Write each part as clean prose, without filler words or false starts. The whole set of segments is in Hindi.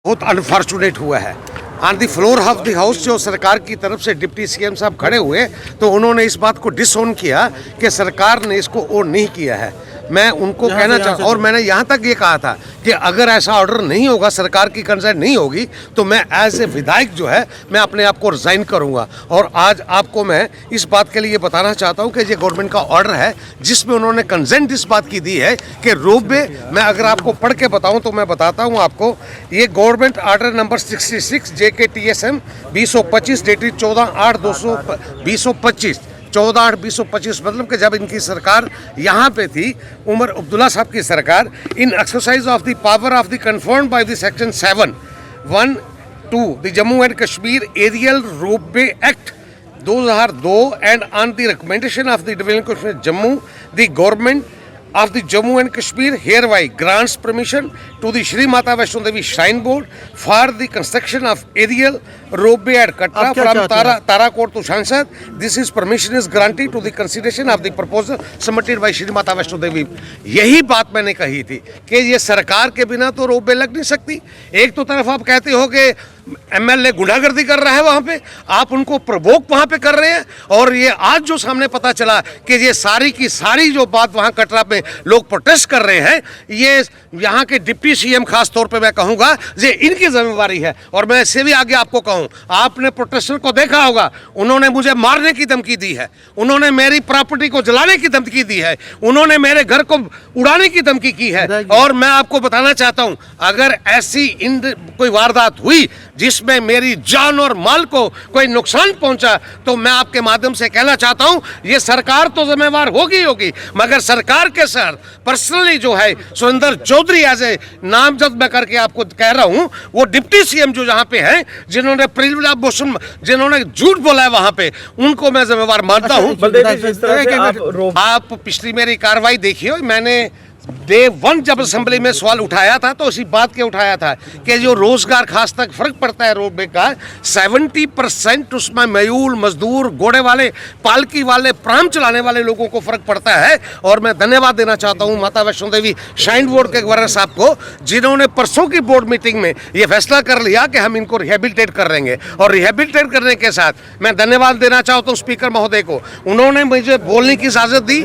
बहुत अनफॉर्चुनेट हुआ है। On the floor of the house जो सरकार की तरफ से डिप्टी सीएम साहब खड़े हुए तो उन्होंने इस बात को डिसओन किया कि सरकार ने इसको ऑन नहीं किया है। मैं उनको कहना चाहता और मैंने यहाँ तक ये कहा था कि अगर ऐसा ऑर्डर नहीं होगा, सरकार की कंसर्न नहीं होगी, तो मैं एज ए विधायक जो है मैं अपने आप को रिजाइन करूँगा। और आज आपको मैं इस बात के लिए बताना चाहता हूँ कि ये गवर्नमेंट का ऑर्डर है जिसमें उन्होंने कंसेंट इस बात की दी है कि रोपवे, मैं अगर आपको पढ़ के बताऊँ तो मैं बताता हूँ आपको, ये government order number 66 JKTSM 2025 dated 14/8/2025 14/8/2025 मतलब कि जब इनकी सरकार यहाँ पे थी, उमर अब्दुल्ला साहब की सरकार, in exercise of the power of the confirmed by the section 7(1)(2) the Jammu and Kashmir aerial ropeway act 2002 and on the recommendation of the division Kashmir Jammu the government of the Jammu and Kashmir hereby grants permission to the Shri Mata Vaishno Devi Shrine Board for the construction of aerial ropeway at Katra from Tarakot to Sansad. This is permission is granted to the consideration of the proposal submitted by Shri Mata Vaishno Devi. यही बात मैंने कही थी कि ये सरकार के बिना तो रोपवे लग नहीं सकती। एक तो तरफ आप कहते हो कि MLA गुंडागर्दी कर रहा है, वहाँ पे आप उनको प्रवोक वहाँ पे कर रहे हैं, और ये आज जो सामने पता चला कि ये सारी की सारी जो बात वहाँ कटरा पे लोग प्रोटेस्ट कर रहे हैं, ये यहाँ के डिप्टी सीएम खास तौर पे मैं कहूँगा ये इनकी जिम्मेवारी है। और मैं इससे भी आगे आपको कहूँ, आपने प्रोटेस्टर को देखा होगा, उन्होंने मुझे मारने की धमकी दी है, उन्होंने मेरी प्रॉपर्टी को जलाने की धमकी दी है, उन्होंने मेरे घर को उड़ाने की धमकी की है। और मैं आपको बताना चाहता हूँ, अगर ऐसी कोई वारदात हुई जिसमें मेरी जान और माल को कोई नुकसान पहुंचा, तो मैं आपके माध्यम से कहना चाहता हूं ये सरकार तो जिम्मेवार होगी, मगर सरकार के साथ पर्सनली जो है सुरेंद्र चौधरी एज ए नामजद मैं करके आपको कह रहा हूं, वो डिप्टी सीएम जो जहां पे हैं, जिन्होंने झूठ बोला है वहां पे, उनको मैं जिम्मेवार मानता हूं। आप पिछली मेरी कार्रवाई देखिए, मैंने डे 1 जब असेंबली में सवाल उठाया था तो उसी बात के उठाया था कि जो रोजगार खास तक फर्क पड़ता है रोपवे का 70% उसमें मयूल मजदूर, घोड़े वाले, पालकी वाले, प्राम चलाने वाले लोगों को फर्क पड़ता है। और मैं धन्यवाद देना चाहता हूं माता वैष्णो देवी श्राइन बोर्ड के गवर्नर साहब को, जिन्होंने परसों की बोर्ड मीटिंग में ये फैसला कर लिया कि हम इनको रिहेबिलिटेट कर देंगे। और रिहेबिलिटेट करने के साथ मैं धन्यवाद देना चाहता हूँ स्पीकर महोदय को, उन्होंने मुझे बोलने की इजाजत दी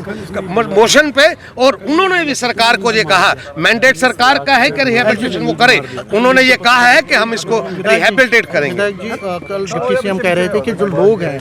मोशन पे, और उन्होंने भी सरकार को ये कहा, मैंडेट सरकार का है कि रिहेबिलिटेशन वो करे, उन्होंने ये कहा है कि हम इसको रिहेबिलिटेट करेंगे। जी कल डिप्टी सीएम कह रहे थे कि जो लोग हैं,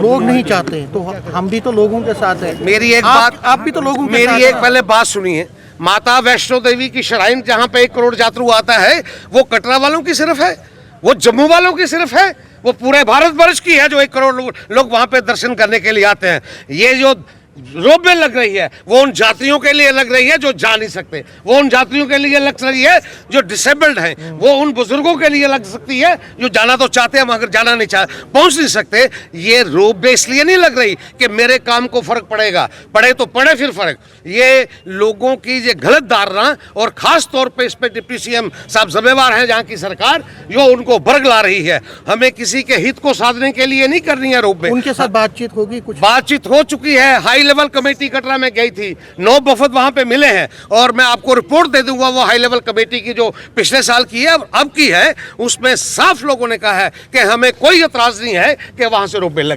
लोग नहीं चाहते, तो हम भी तो लोगों के साथ हैं। मेरी एक बात, आप भी तो लोगों के साथ, मेरी एक पहले बात सुनिए। माता वैष्णो देवी की श्राइन जहाँ पे 1 करोड़ यात्रु आता है, वो कटरा वालों की सिर्फ है, वो जम्मू वालों की सिर्फ है, वो पूरे भारतवर्ष की है जो 1 करोड़ लोग वहाँ पे दर्शन करने के लिए आते हैं। ये जो रोपवे लग रही है वो उन जातियों के लिए लग रही है जो जा नहीं सकते, वो उन जातियों के लिए लग रही है जो डिसेबल्ड हैं, वो उन बुजुर्गों के लिए लग सकती है जो जाना तो चाहते हैं मगर जाना नहीं पहुंच नहीं सकते। ये रोपवे इसलिए नहीं लग रही कि मेरे काम को फर्क पड़ेगा, पड़े तो पड़े फिर फर्क। ये लोगों की ये गलत धारणा, और खास तौर पे इस पे डिप्टी सीएम साहब जिम्मेवार हैं जहाँ की सरकार जो उनको बर्ग ला रही है। हमें किसी के हित को साधने के लिए नहीं करनी है रोपवे। उनके साथ बातचीत होगी, कुछ बातचीत हो चुकी है, हाई लेवल कमेटी कटरा में गई थी, 9 वफद वहां पे मिले हैं, और मैं आपको रिपोर्ट दे दूंगा वो हाई लेवल कमेटी की जो पिछले साल की है अब की है, उसमें साफ लोगों ने कहा है कि हमें कोई एतराज नहीं है कि वहां से रोपवे लगे।